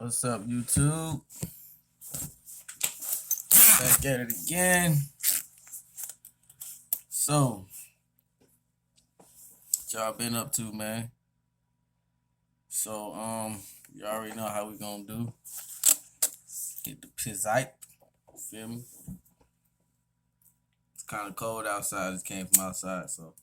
What's up, YouTube? Back at it again. So, what y'all been up to, man? So, you already know how we gonna do. Get the piss hype. Feel me? It's kind of cold outside. It came from outside, so.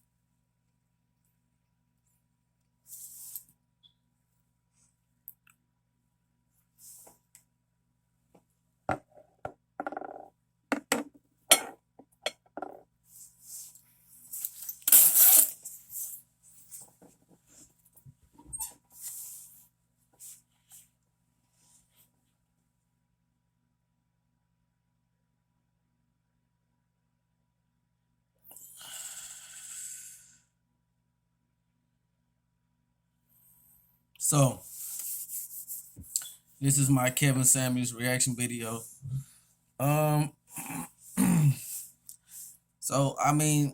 So, this is my Kevin Samuels reaction video. So I mean,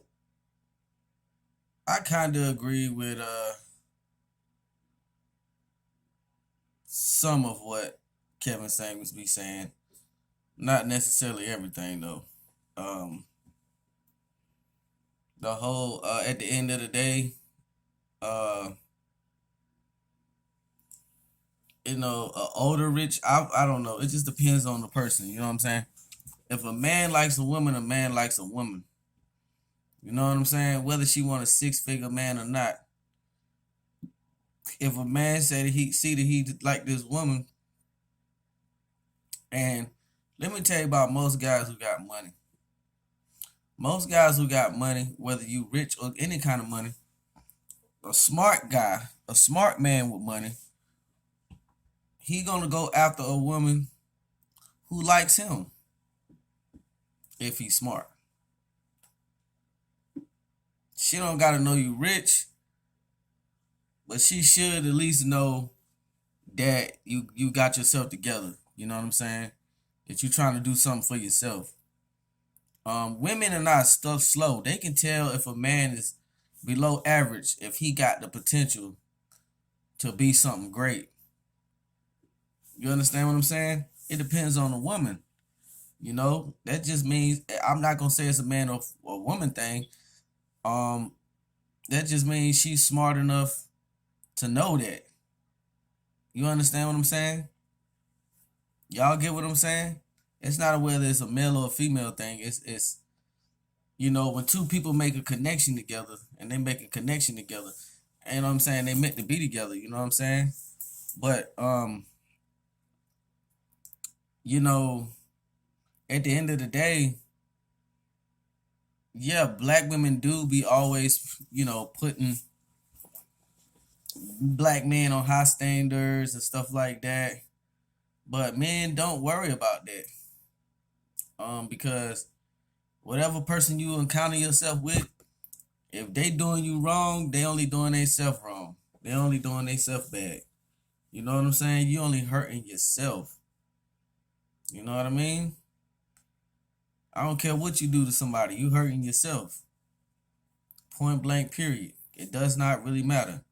I kind of agree with some of what Kevin Samuels be saying. Not necessarily everything though. The whole at the end of the day, uh, older rich. I don't know. It just depends on the person. You know what I'm saying? If a man likes a woman, a man likes a woman. You know what I'm saying? Whether she want a 6-figure man or not. If a man say that he like this woman, and let me tell you about most guys who got money. Most guys who got money, whether you rich or any kind of money, a smart guy, a smart man with money, he gonna go after a woman who likes him if he's smart. She don't gotta know you rich, but she should at least know that you got yourself together. You know what I'm saying? That you trying to do something for yourself. Women are not stuff slow. They can tell if a man is below average if he got the potential to be something great. You understand what I'm saying? It depends on the woman. You know, that just means I'm not gonna say it's a man or a woman thing. That just means she's smart enough to know that. You understand what I'm saying? Y'all get what I'm saying? It's not whether it's a male or a female thing. It's when two people make a connection together and they make a connection together, you know what I'm saying? They meant to be together, you know what I'm saying? But at the end of the day, yeah, black women do be always, putting black men on high standards and stuff like that. But men don't worry about that. Because whatever person you encounter yourself with, if they doing you wrong, they only doing themselves wrong. They only doing themselves bad. You know what I'm saying? You only hurting yourself. You know what I mean? I don't care what you do to somebody. You hurting yourself. Point blank, period. It does not really matter.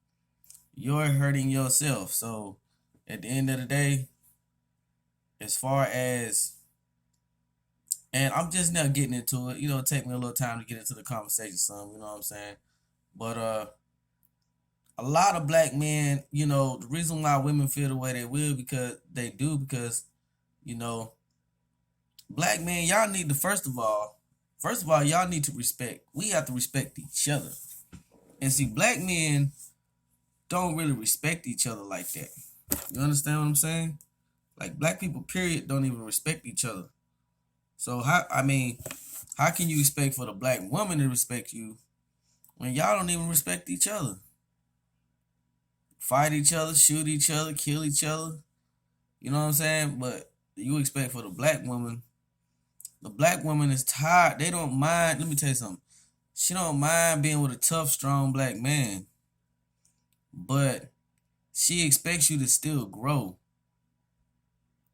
You're hurting yourself. So at the end of the day, as far as, and I'm just now getting into it, it take me a little time to get into the conversation some, you know what I'm saying? But a lot of black men, the reason why women feel the way they will because black men, y'all need to first of all, y'all need to respect. We have to respect each other. And see, black men don't really respect each other like that. You understand what I'm saying? Like black people, period, don't even respect each other. So how can you expect for the black woman to respect you when y'all don't even respect each other? Fight each other, shoot each other, kill each other. You know what I'm saying? But you expect for the black woman is tired. They don't mind. Let me tell you something. She don't mind being with a tough, strong black man. But she expects you to still grow.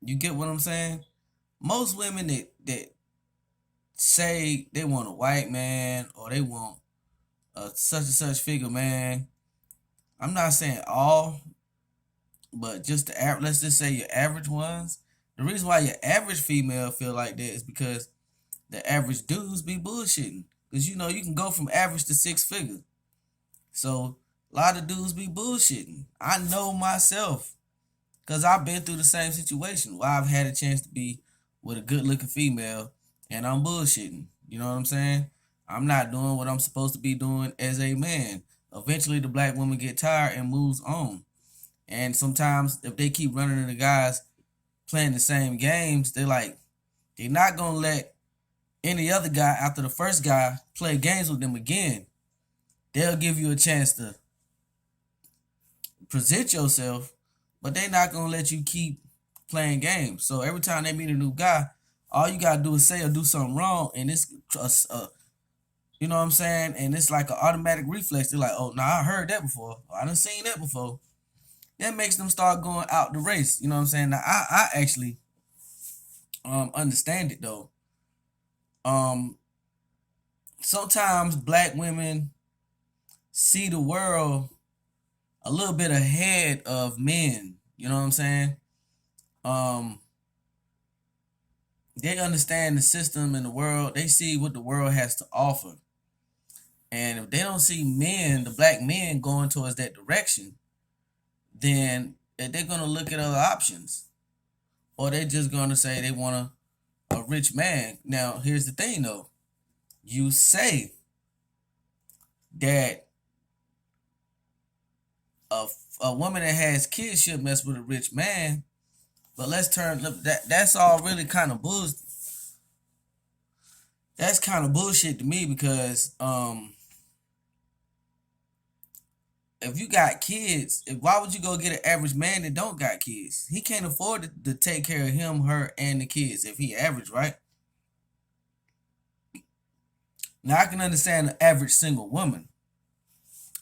You get what I'm saying? Most women that say they want a white man or they want a such and such figure man, I'm not saying all, but just let's just say your average ones. The reason why your average female feel like that is because the average dudes be bullshitting. Cause you can go from average to six figure. So a lot of dudes be bullshitting. I know myself. Cause I've been through the same situation where I've had a chance to be with a good looking female and I'm bullshitting. You know what I'm saying? I'm not doing what I'm supposed to be doing as a man. Eventually the black woman get tired and moves on. And sometimes if they keep running into guys playing the same games, they're not gonna let any other guy after the first guy play games with them again. They'll give you a chance to present yourself, but they not gonna let you keep playing games. So every time they meet a new guy, all you gotta do is say or do something wrong, and it's you know what I'm saying? And it's like an automatic reflex. They're like, oh, nah, I heard that before. I done seen that before. That makes them start going out the race. You know what I'm saying? Now, I actually understand it though. Sometimes black women see the world a little bit ahead of men. You know what I'm saying? They understand the system in the world. They see what the world has to offer. And if they don't see men, the black men going towards that direction, then they're going to look at other options. Or they're just going to say they want a rich man. Now, here's the thing, though. You say that a woman that has kids should mess with a rich man, but let's turn that's all really kind of bullshit. That's kind of bullshit to me because if you got kids, why would you go get an average man that don't got kids? He can't afford to take care of him, her, and the kids if he average, right? Now I can understand the average single woman,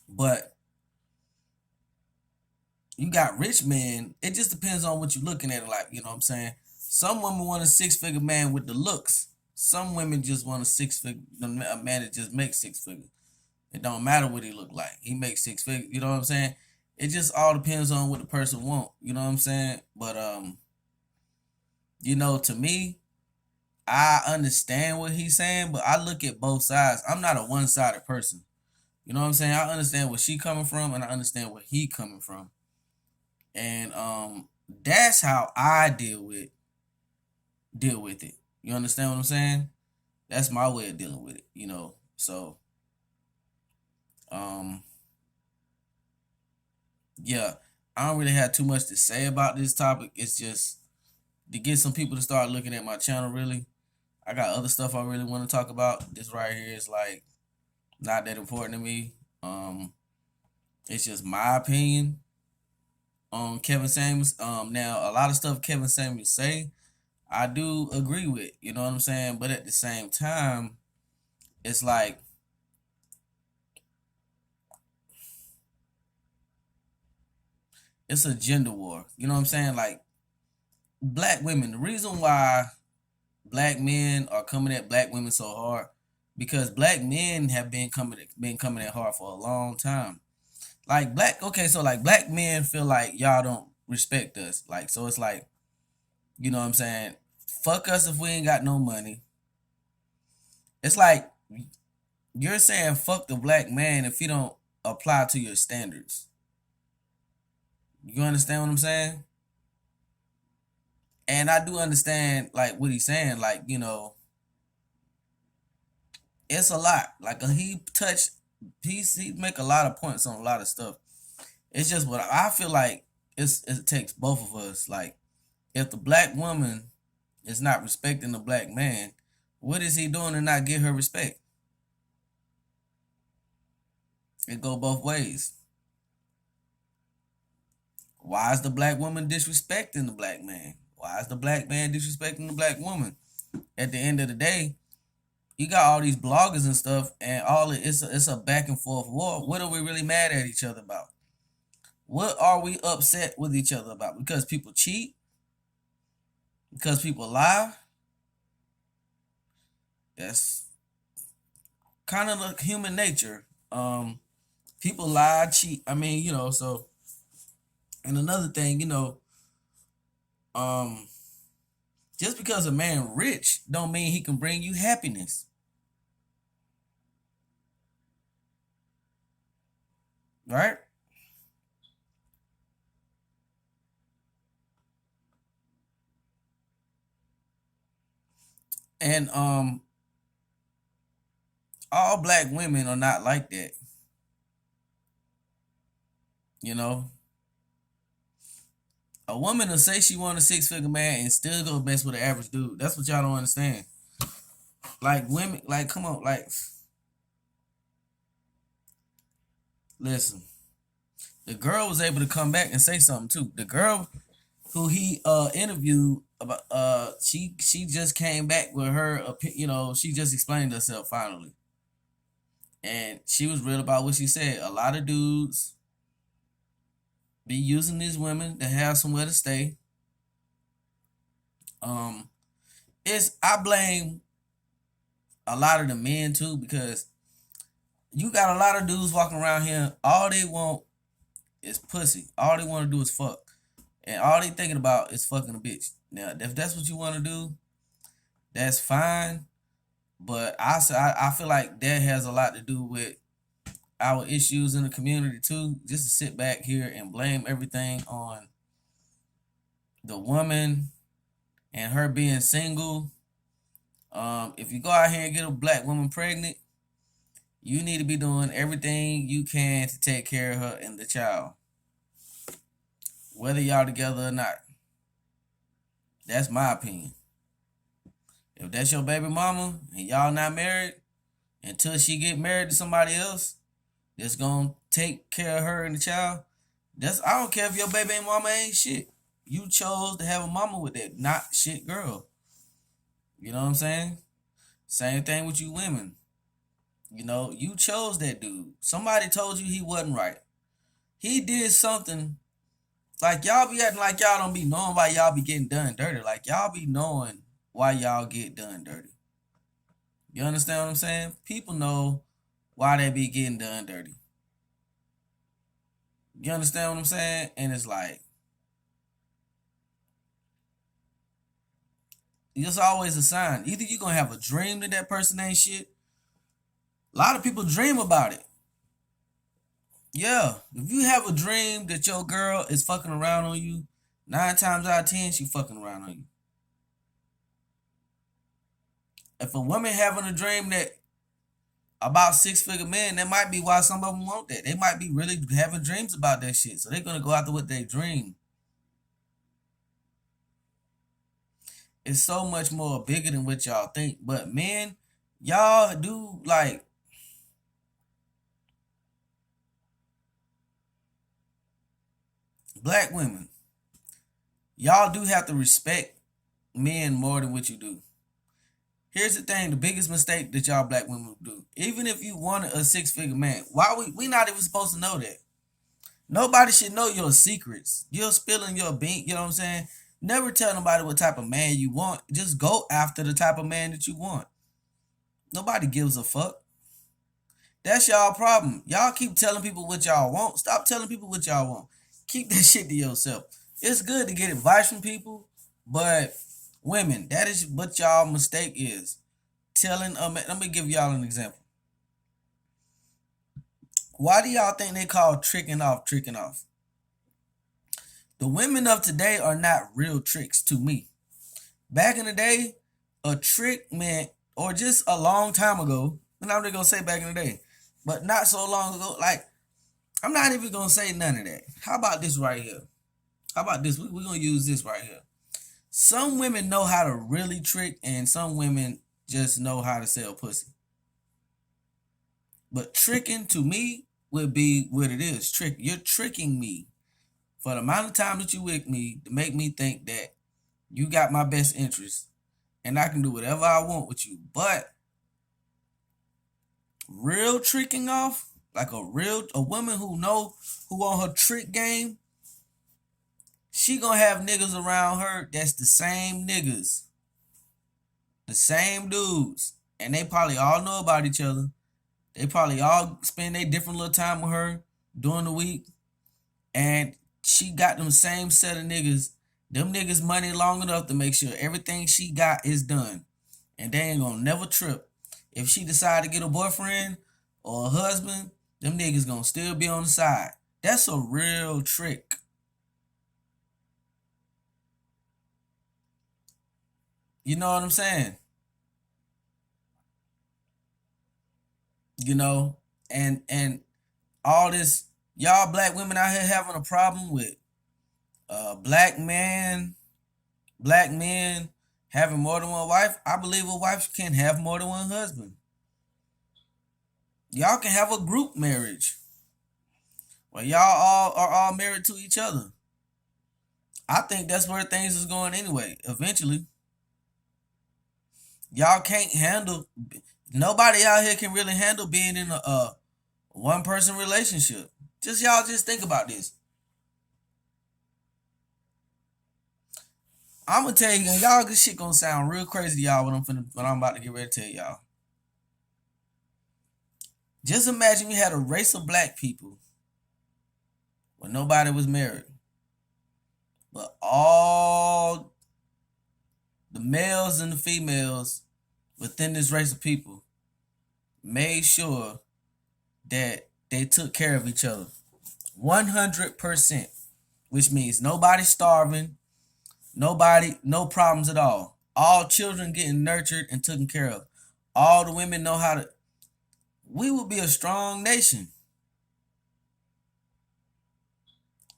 but you got rich men. It just depends on what you're looking at. Like, you know what I'm saying? Some women want a six-figure man with the looks. Some women just want a man that just makes six figures. It don't matter what he look like. He makes six figures. You know what I'm saying? It just all depends on what the person want. You know what I'm saying? But to me, I understand what he's saying, but I look at both sides. I'm not a one-sided person. You know what I'm saying? I understand where she coming from, and I understand where he coming from. And that's how I deal with it. You understand what I'm saying? That's my way of dealing with it, So yeah, I don't really have too much to say about this topic. It's just to get some people to start looking at my channel, really. I got other stuff I really want to talk about. This right here is like not that important to me. It's just my opinion on Kevin Samuels. Now a lot of stuff Kevin Samuels say, I do agree with. You know what I'm saying? But at the same time, it's like it's a gender war. You know what I'm saying? Like black women. The reason why black men are coming at black women so hard because black men have been coming at hard for a long time. Like black men feel like y'all don't respect us. Like, so it's like, you know what I'm saying? Fuck us if we ain't got no money. It's like you're saying fuck the black man if he don't apply to your standards. You understand what I'm saying? And I do understand like what he's saying, like, it's a lot. Like he make a lot of points on a lot of stuff. It's just what I feel like it takes both of us. Like if the black woman is not respecting the black man, what is he doing to not get her respect? It go both ways. Why is the black woman disrespecting the black man? Why is the black man disrespecting the black woman? At the end of the day, you got all these bloggers and stuff, and it's a back and forth war. What are we really mad at each other about? What are we upset with each other about? Because people cheat? Because people lie? That's kind of like human nature. People lie, cheat. I mean, so And another thing, um, just because a man rich don't mean he can bring you happiness, right? And all black women are not like that. You know, a woman will say she want a 6 figure man and still go mess with an average dude. That's what y'all don't understand. Like women, like come on, like listen. The girl was able to come back and say something too. The girl who he interviewed about she just came back with her she just explained herself finally. And she was real about what she said. A lot of dudes be using these women to have somewhere to stay. Um I blame a lot of the men too, because you got a lot of dudes walking around here, all they want is pussy. All they want to do is fuck. And all they thinking about is fucking a bitch. Now, if that's what you want to do, that's fine. But I feel like that has a lot to do with our issues in the community too. Just to sit back here and blame everything on the woman and her being single. If you go out here and get a black woman pregnant, you need to be doing everything you can to take care of her and the child, whether y'all together or not. That's my opinion. If that's your baby mama and y'all not married, until she get married to somebody else that's gonna take care of her and the child, I don't care if your baby mama ain't shit. You chose to have a mama with that not shit girl. You know what I'm saying? Same thing with you women. You chose that dude. Somebody told you he wasn't right. He did something. Like y'all be acting like y'all don't be knowing why y'all be getting done dirty. Like y'all be knowing why y'all get done dirty. You understand what I'm saying? People know why they be getting done dirty. You understand what I'm saying? And it's like, it's always a sign. Either you're going to have a dream that person ain't shit. A lot of people dream about it. Yeah. If you have a dream that your girl is fucking around on you, 9 times out of 10, she fucking around on you. If a woman having a dream that about 6 figure men, that might be why some of them want that. They might be really having dreams about that shit. So they're going to go after what they dream. It's so much more bigger than what y'all think. But men, y'all do like, black women, y'all do have to respect men more than what you do. Here's the thing, the biggest mistake that y'all black women do. Even if you wanted a 6 figure man, why we not even supposed to know that? Nobody should know your secrets. You're spilling your bean, you know what I'm saying? Never tell nobody what type of man you want. Just go after the type of man that you want. Nobody gives a fuck. That's y'all problem. Y'all keep telling people what y'all want. Stop telling people what y'all want. Keep that shit to yourself. It's good to get advice from people, but women, that is what y'all mistake is. Telling a man, let me give y'all an example. Why do y'all think they call tricking off tricking off? The women of today are not real tricks to me. Back in the day, a trick meant, or just a long time ago, and I'm not gonna say back in the day, but not so long ago, like, I'm not even gonna say none of that. How about this right here? How about this? We're gonna use this right here. Some women know how to really trick, and some women just know how to sell pussy. But tricking to me would be what it is. Trick. You're tricking me for the amount of time that you with me to make me think that you got my best interest and I can do whatever I want with you. But real tricking off, like a woman who on her trick game, she gonna have niggas around her that's the same niggas, the same dudes, and they probably all know about each other. They probably all spend their different little time with her during the week, and she got them same set of niggas, them niggas money long enough to make sure everything she got is done. And they ain't gonna never trip. If she decide to get a boyfriend or a husband, them niggas gonna still be on the side. That's a real trick. You know what I'm saying? You know, and all this, y'all black women out here having a problem with black black men having more than one wife. I believe a wife can have more than one husband. Y'all can have a group marriage where y'all are all married to each other. I think that's where things is going anyway. Eventually, y'all can't handle. Nobody out here can really handle being in a one person relationship. Just think about this. I'm gonna tell you, y'all, this shit gonna sound real crazy to y'all what I'm about to get ready to tell y'all. Just imagine you had a race of black people where nobody was married, but all the males and the females within this race of people made sure that they took care of each other 100%, which means nobody starving, no problems at all children getting nurtured and taken care of, all the women know how to. We would be a strong nation.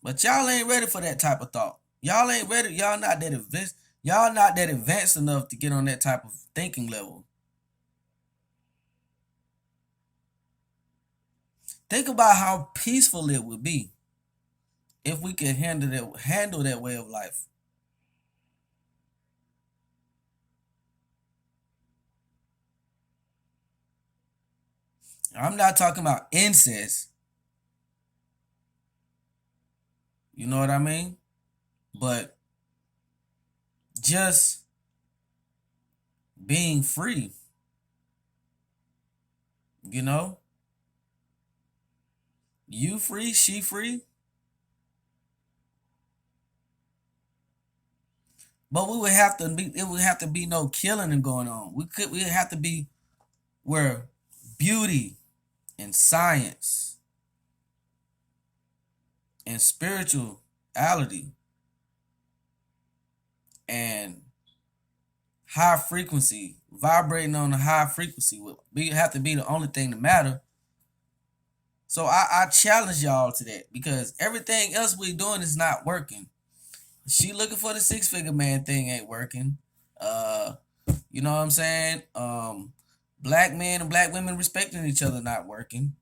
But y'all ain't ready for that type of thought. Y'all ain't ready. Y'all not that advanced. Y'all not that advanced enough to get on that type of thinking level. Think about how peaceful it would be if we could handle that way of life. I'm not talking about incest. You know what I mean? But just being free. You know? You free, she free. But we would have to be. It would have to be no killing and going on. We'd have to be where beauty and science and spirituality and high frequency, vibrating on a high frequency would have to be the only thing to matter. So I challenge y'all to that, because everything else we doing is not working. She looking for the 6-figure man thing ain't working. You know what I'm saying? Black men and black women respecting each other not working.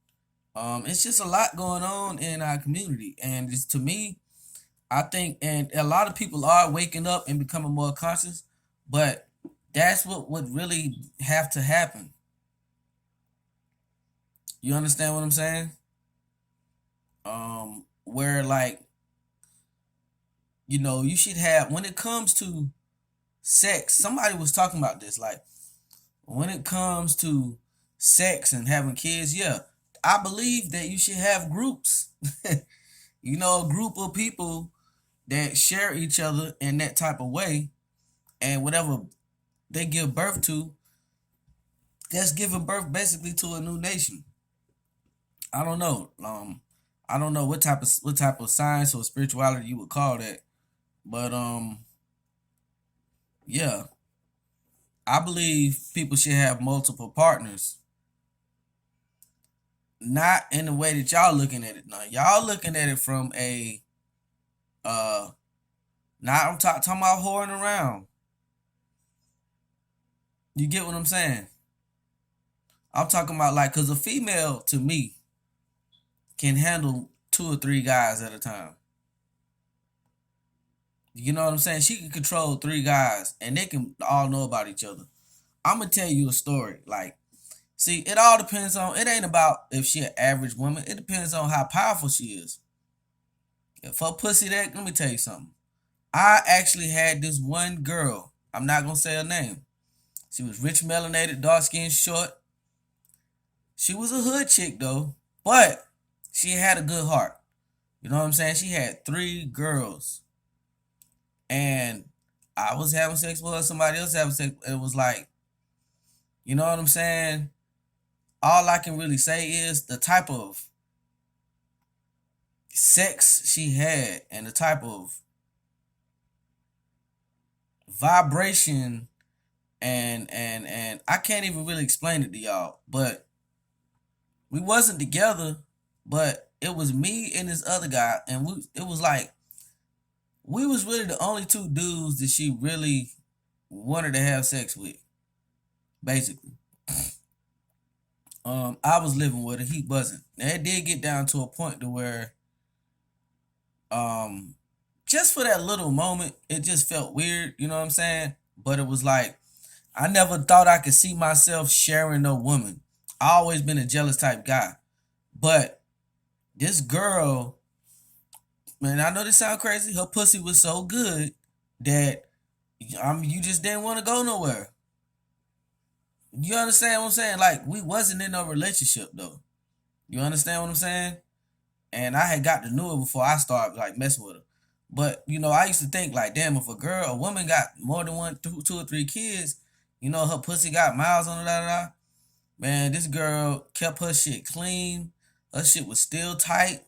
It's just a lot going on in our community, and it's, to me, I think, and a lot of people are waking up and becoming more conscious, but that's what would really have to happen. You understand what I'm saying? Where, like, you should have, when it comes to sex, somebody was talking about this, like, when it comes to sex and having kids, yeah, I believe that you should have groups. A group of people that share each other in that type of way, and whatever they give birth to, that's giving birth basically to a new nation. I don't know. I don't know what type of science or spirituality you would call that, but yeah, I believe people should have multiple partners. Not in the way that y'all looking at it now. Y'all looking at it from a not I'm talking about whoring around. You get what I'm saying? I'm talking about, like, cause a female to me can handle 2 or 3 guys at a time. You know what I'm saying? She can control 3 guys and they can all know about each other. I'm gonna tell you a story. Like, see, it all depends on, it ain't about if she an average woman. It depends on how powerful she is. If her pussy that, let me tell you something. I actually had this one girl. I'm not gonna say her name. She was rich, melanated, dark skinned, short. She was a hood chick though, but she had a good heart. You know what I'm saying? She had 3 girls. And I was having sex with her, somebody else having sex. It was like, you know what I'm saying? All I can really say is the type of sex she had and the type of vibration and I can't even really explain it to y'all, but we wasn't together, but it was me and this other guy, and it was like we was really the only 2 dudes that she really wanted to have sex with, basically. I was living with her, he wasn't. Now it did get down to a point to where um just for that little moment, it just felt weird, you know what I'm saying? But it was like I never thought I could see myself sharing no woman. I always been a jealous type guy. But this girl, man, I know this sound crazy. Her pussy was so good that you just didn't want to go nowhere. You understand what I'm saying? Like we wasn't in no relationship though. You understand what I'm saying? And I had got to know it before I started like messing with her. But I used to think like, damn, if a woman got more than 2 or 3 kids, her pussy got miles on it, da, da, da. Man, this girl kept her shit clean. Her shit was still tight,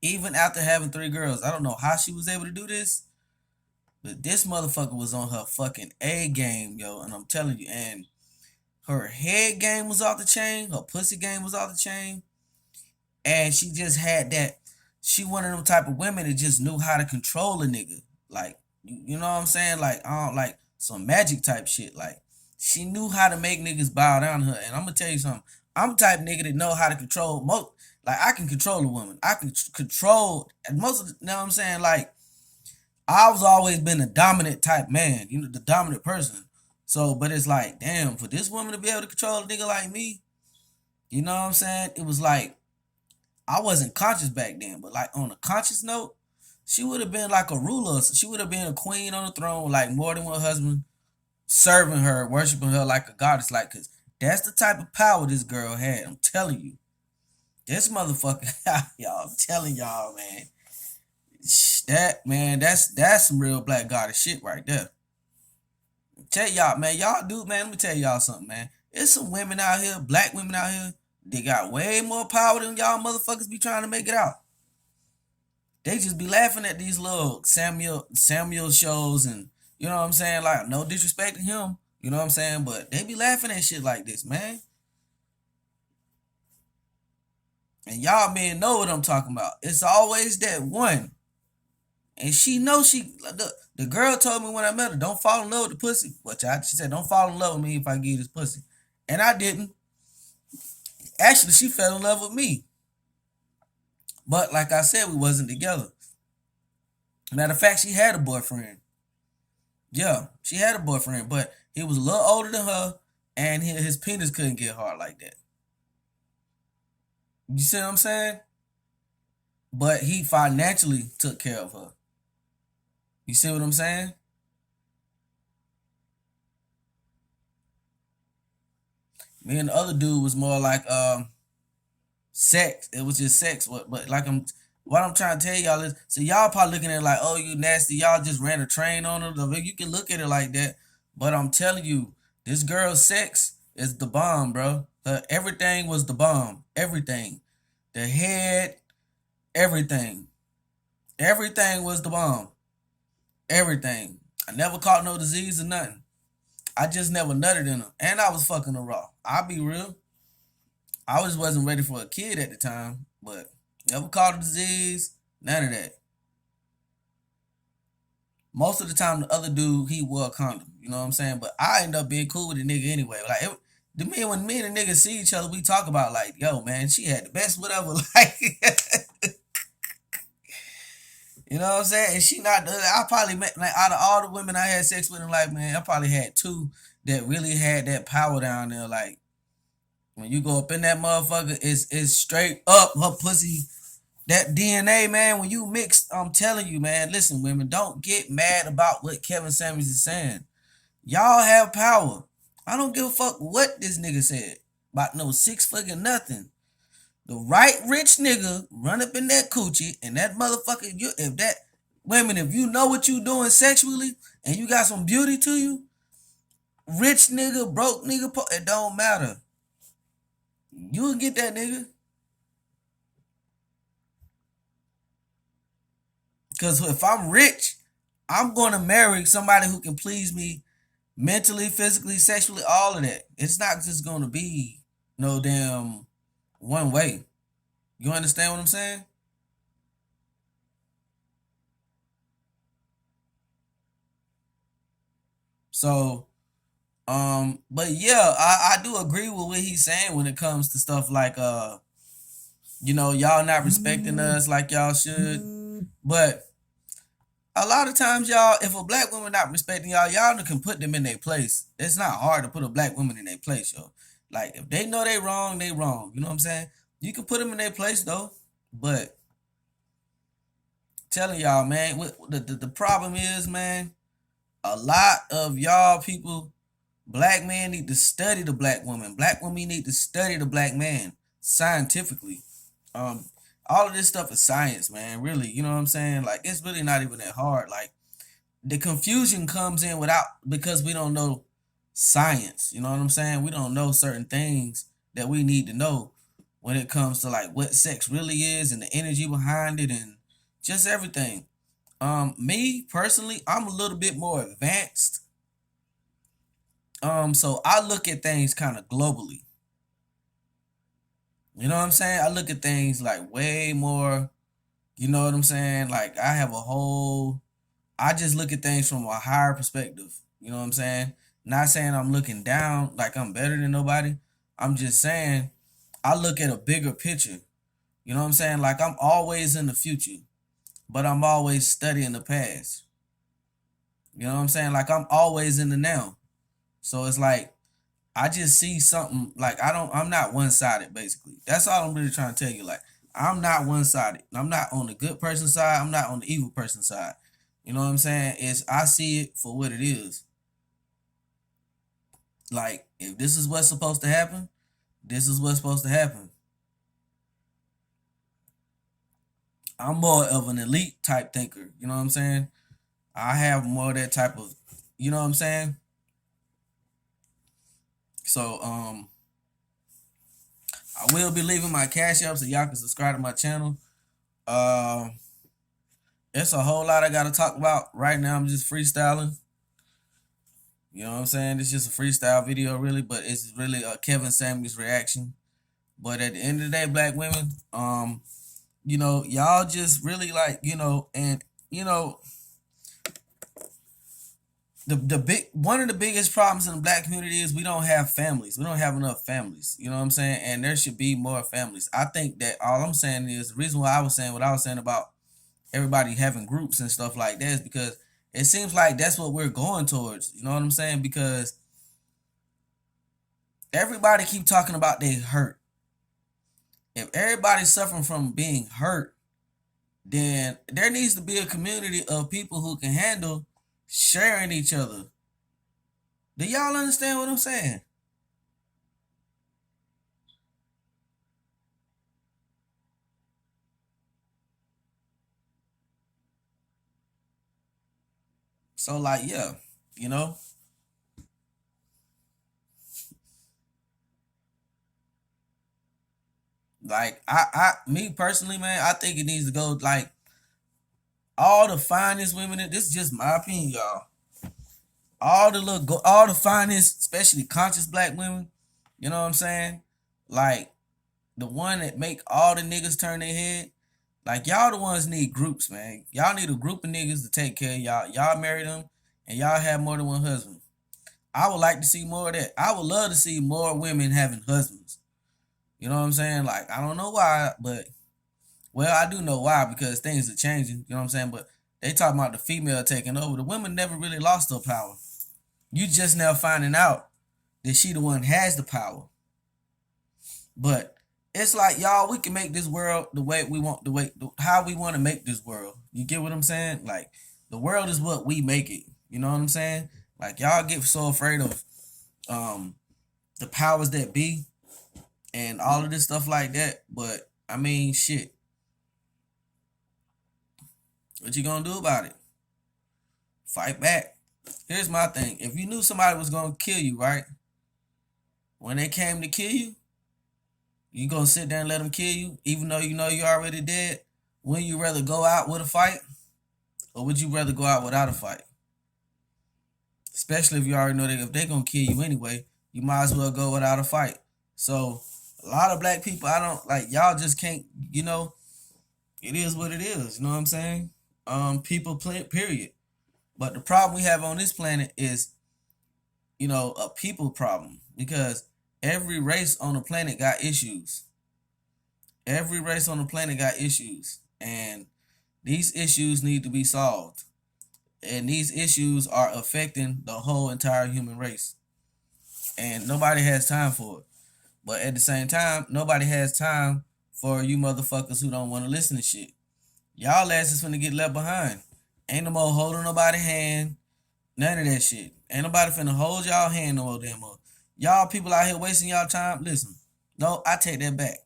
even after having 3 girls. I don't know how she was able to do this, but this motherfucker was on her fucking A game, yo. And I'm telling you, and her head game was off the chain. Her pussy game was off the chain. And she just had that. She one of them type of women that just knew how to control a nigga. Like, you know what I'm saying? Like, I don't like some magic type shit. Like, she knew how to make niggas bow down to her. And I'm gonna tell you something. I'm the type of nigga that know how to control most. Like, I can control a woman. I can control, and most of the, you know what I'm saying? Like, I was always been a dominant type man. The dominant person. So, but it's like, damn, for this woman to be able to control a nigga like me, you know what I'm saying? It was like, I wasn't conscious back then, but like on a conscious note, she would have been like a ruler. She would have been a queen on the throne, like more than one husband, serving her, worshiping her like a goddess. Like, cause that's the type of power this girl had. I'm telling you, this motherfucker, y'all. I'm telling y'all, man. That's some real black goddess shit right there. Tell y'all, man, man. Let me tell y'all something, man. There's some women out here, black women out here. They got way more power than y'all motherfuckers be trying to make it out. They just be laughing at these little Samuel shows, and you know what I'm saying? Like, no disrespect to him, you know what I'm saying? But they be laughing at shit like this, man. And y'all men know what I'm talking about. It's always that one. And she knows the girl told me when I met her, don't fall in love with the pussy. She said, don't fall in love with me if I give you this pussy. And I didn't. Actually, she fell in love with me. But like I said, we wasn't together. Matter of fact, she had a boyfriend. Yeah, she had a boyfriend, but he was a little older than her, and his penis couldn't get hard like that. You see what I'm saying? But he financially took care of her. You see what I'm saying? Me and the other dude was more like sex. It was just sex. But like what I'm trying to tell y'all is, so y'all probably looking at it like, oh, you nasty. Y'all just ran a train on her. You can look at it like that. But I'm telling you, this girl's sex is the bomb, bro. Everything was the bomb. Everything. The head, everything. Everything was the bomb. Everything. I never caught no disease or nothing. I just never nutted in her. And I was fucking her raw. I'll be real. I just wasn't ready for a kid at the time, but never caught a disease, none of that. Most of the time, the other dude, he wore a condom, you know what I'm saying? But I end up being cool with the nigga anyway. Like, when me and the nigga see each other, we talk about like, yo, man, she had the best whatever. Like, you know what I'm saying? And she not, I probably met, like, out of all the women I had sex with in life, man, I probably had 2 that really had that power down there. Like, when you go up in that motherfucker, it's straight up her pussy. That DNA, man, when you mix, I'm telling you, man, listen, women, don't get mad about what Kevin Samuels is saying. Y'all have power. I don't give a fuck what this nigga said about no 6 fucking nothing. The right rich nigga run up in that coochie and that motherfucker, if that women, if you know what you doing sexually and you got some beauty to you, rich nigga, broke nigga, it don't matter. You'll get that nigga. Cause if I'm rich, I'm gonna marry somebody who can please me mentally, physically, sexually, all of that. It's not just gonna be no damn one way. You understand what I'm saying? So, but yeah, I do agree with what he's saying when it comes to stuff like y'all not respecting us like y'all should. But a lot of times, y'all, if a black woman not respecting y'all can put them in their place. It's not hard to put a black woman in their place, yo. Like if they know they wrong, they wrong. You know what I'm saying? You can put them in their place though. But telling y'all, man, what the problem is, man, a lot of y'all people, black men need to study the black woman. Black women need to study the black man scientifically. Um, all of this stuff is science, man. Really, you know what I'm saying? Like it's really not even that hard. Like the confusion comes in because we don't know science. You know what I'm saying? We don't know certain things that we need to know when it comes to like what sex really is and the energy behind it and just everything. Me personally, I'm a little bit more advanced. So I look at things kind of globally. You know what I'm saying? I look at things like way more, you know what I'm saying? Like I just look at things from a higher perspective. You know what I'm saying? Not saying I'm looking down like I'm better than nobody. I'm just saying I look at a bigger picture. You know what I'm saying? Like I'm always in the future, but I'm always studying the past. You know what I'm saying? Like I'm always in the now. So it's like I just see something like I'm not one-sided basically. That's all I'm really trying to tell you. Like I'm not one-sided. I'm not on the good person side. I'm not on the evil person side. You know what I'm saying? I see it for what it is. Like if this is what's supposed to happen, this is what's supposed to happen. I'm more of an elite type thinker. You know what I'm saying? I have more of that type of, you know what I'm saying? So I will be leaving my cash up so y'all can subscribe to my channel. Uh, it's a whole lot I gotta talk about. Right now I'm just freestyling. You know what I'm saying? It's just a freestyle video really, but it's really a Kevin Samuels reaction. But at the end of the day, black women, y'all just really like, and you know, the big one of the biggest problems in the black community is we don't have families. We don't have enough families. You know what I'm saying? And there should be more families. I think that all I'm saying is the reason why I was saying what I was saying about everybody having groups and stuff like that is because it seems like that's what we're going towards. You know what I'm saying? Because everybody keep talking about they hurt. If everybody's suffering from being hurt, then there needs to be a community of people who can handle sharing each other. Do y'all understand what I'm saying? So like, yeah, you know, like me personally, man, I think it needs to go like all the finest women. This is just my opinion, y'all. All the finest, especially conscious black women. You know what I'm saying? Like the one that make all the niggas turn their head. Like y'all the ones need groups, man. Y'all need a group of niggas to take care of y'all. Y'all marry them and y'all have more than one husband. I would like to see more of that. I would love to see more women having husbands. You know what I'm saying? Like I don't know why, but well, I do know why because things are changing. You know what I'm saying? But they talking about the female taking over. The women never really lost their power. You just now finding out that she the one has the power. But it's like y'all, we can make this world the way we want, how we want to make this world. You get what I'm saying? Like the world is what we make it. You know what I'm saying? Like y'all get so afraid of the powers that be. and all of this stuff like that. But I mean, shit, what you gonna do about it? Fight back. Here's my thing: if you knew somebody was gonna kill you, right? When they came to kill you, you gonna sit there and let them kill you, even though you know you're already dead? Wouldn't you rather go out with a fight, or would you rather go out without a fight? Especially if you already know that if they're gonna kill you anyway, you might as well go without a fight. So a lot of black people, I don't like, y'all just can't, it is what it is. You know what I'm saying? People play, period. But the problem we have on this planet is, a people problem, because every race on the planet got issues. Every race on the planet got issues, and these issues need to be solved. And these issues are affecting the whole entire human race, and nobody has time for it. But at the same time, nobody has time for you motherfuckers who don't want to listen to shit. Y'all asses finna get left behind. Ain't no more holding nobody's hand. None of that shit. Ain't nobody finna hold y'all hand no more damn more. Y'all people out here wasting y'all time. Listen, no, I take that back.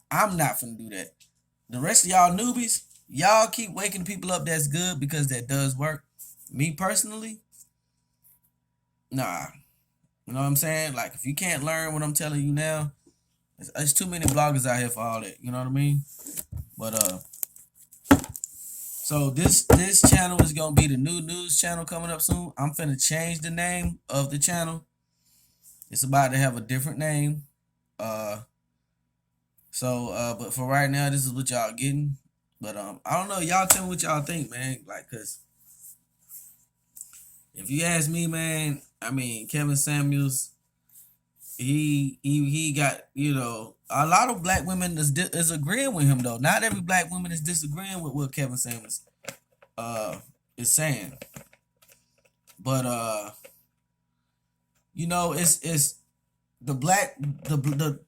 I'm not finna do that. The rest of y'all newbies, y'all keep waking people up. That's good, because that does work. Me personally, nah. You know what I'm saying? Like, if you can't learn what I'm telling you now, it's too many bloggers out here for all that. You know what I mean? But so this channel is gonna be the new news channel coming up soon. I'm finna change the name of the channel. It's about to have a different name. But for right now, this is what y'all getting. But I don't know. Y'all tell me what y'all think, man. Like, cause if you ask me, man, I mean, Kevin Samuels, he got, a lot of black women is agreeing with him, though. Not every black woman is disagreeing with what Kevin Samuels is saying. But it's the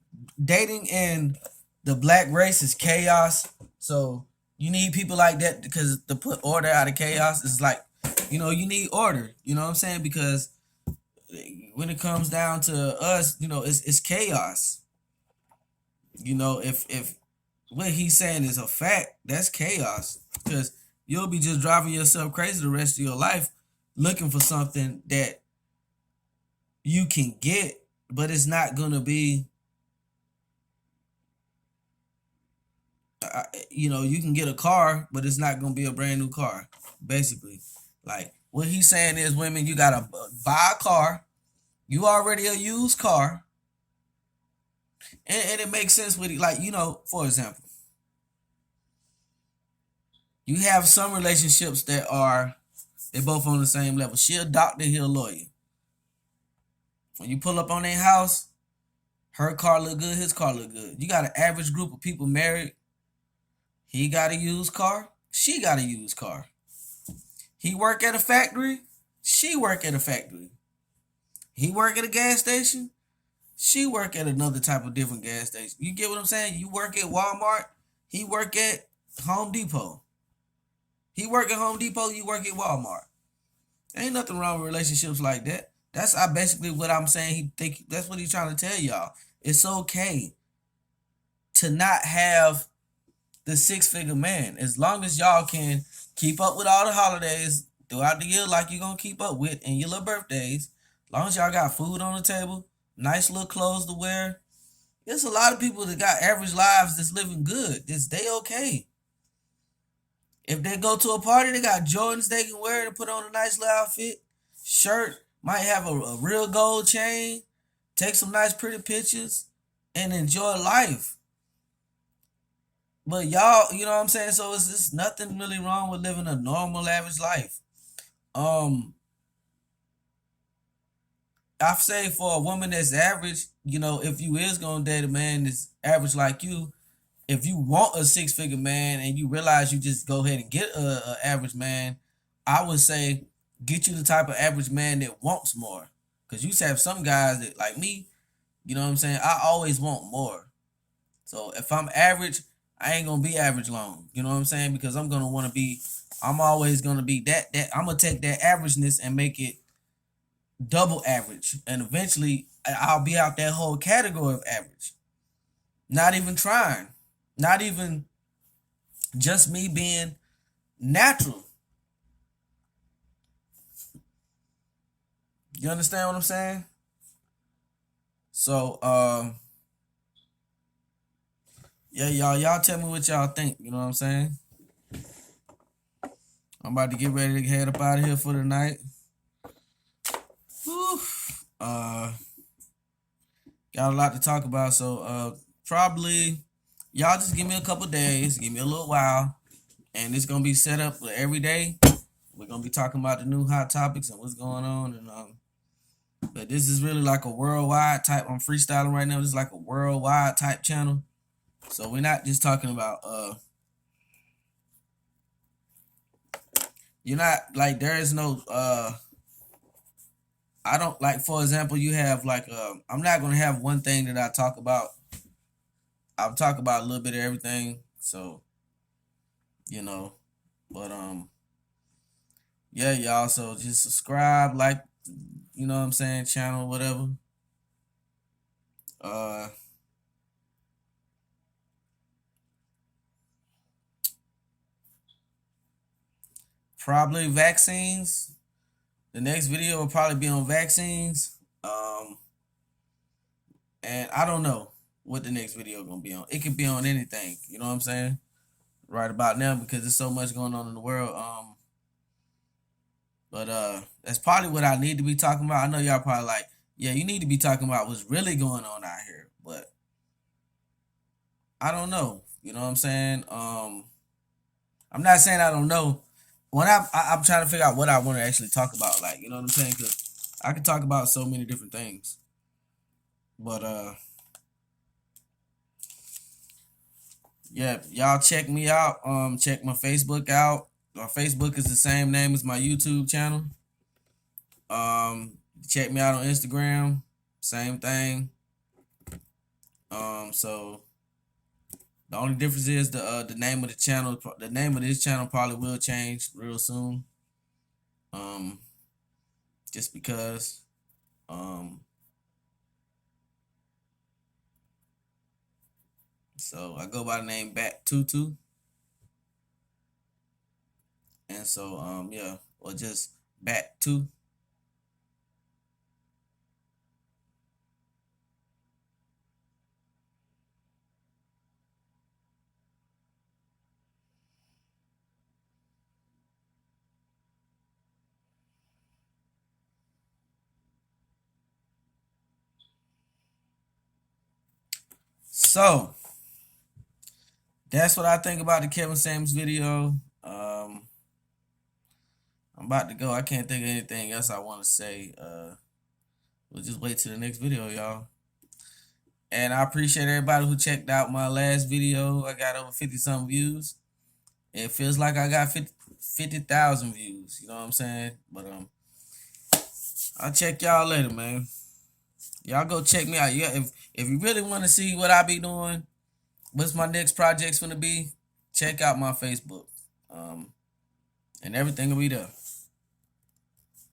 dating and the black race is chaos. So you need people like that, because to put order out of chaos is like, you need order. You know what I'm saying? Because when it comes down to us, it's chaos. If what he's saying is a fact, that's chaos. Because you'll be just driving yourself crazy the rest of your life looking for something that you can get, but it's not gonna be. You can get a car, but it's not gonna be a brand new car. Basically, like what he's saying is, women, you gotta buy a car. You already a used car, and it makes sense with it. Like, for example, you have some relationships that they both on the same level. She a doctor, he a lawyer. When you pull up on their house, her car look good, his car look good. You got an average group of people married. He got a used car, she got a used car. He work at a factory, she work at a factory. He work at a gas station, she work at another type of different gas station. You get what I'm saying? You work at Walmart, he work at Home Depot. He work at Home Depot, you work at Walmart. Ain't nothing wrong with relationships like that. That's basically what I'm saying. That's what he's trying to tell y'all. It's okay to not have the six-figure man, as long as y'all can keep up with all the holidays throughout the year, like you're gonna keep up with, and your little birthdays. As long as y'all got food on the table, nice little clothes to wear. There's a lot of people that got average lives that's living good. They okay. If they go to a party, they got Jordans they can wear to put on a nice little outfit. Shirt, might have a real gold chain. Take some nice pretty pictures and enjoy life. But y'all, you know what I'm saying? So it's just nothing really wrong with living a normal average life. I say for a woman that's average, if you is gonna date a man that's average like you, if you want a six-figure man and you realize you just go ahead and get a average man, I would say get you the type of average man that wants more. Because you have some guys that, like me, you know what I'm saying? I always want more. So if I'm average, I ain't gonna be average long. You know what I'm saying? Because I'm always gonna be that I'm gonna take that averageness and make it double average. And eventually I'll be out that whole category of average. Not even trying. Not even just me being natural. You understand what I'm saying? So, yeah, y'all tell me what y'all think. You know what I'm saying? I'm about to get ready to head up out of here for the night. Whew. Got a lot to talk about. So, probably y'all just give me a couple days, give me a little while, and it's gonna be set up for every day. We're gonna be talking about the new hot topics and what's going on, and but this is really like a worldwide type. I'm freestyling right now. This is like a worldwide type channel. So we're not just talking about you're not like there is no I don't like, for example, you have like I'm not gonna have one thing that I talk about. I'll talk about a little bit of everything. So, you know, but yeah, y'all. So just subscribe, like, you know what I'm saying, channel, whatever. Probably vaccines. The next video will probably be on vaccines. And I don't know what the next video gonna be on. It could be on anything. You know what I'm saying? Right about now, because there's so much going on in the world. But that's probably what I need to be talking about. I know y'all probably like, yeah, you need to be talking about what's really going on out here. But I don't know. You know what I'm saying? I'm not saying I don't know. When I'm trying to figure out what I want to actually talk about, like, you know what I'm saying? Because I can talk about so many different things. But yeah, y'all check me out. Check my Facebook out. My Facebook is the same name as my YouTube channel. Check me out on Instagram. Same thing. So the only difference is the name of the channel. The name of this channel probably will change real soon. Just because. So I go by the name Bat Tutu. And so yeah, or just Bat 2. So that's what I think about the Kevin Samuels video. I'm about to go. I can't think of anything else I want to say. We'll just wait till the next video, y'all. And I appreciate everybody who checked out my last video. I got over 50-something views. It feels like I got 50,000 views. You know what I'm saying? But I'll check y'all later, man. Y'all go check me out. Yeah, if you really want to see what I be doing, what's my next project's gonna be, check out my Facebook. And everything will be there.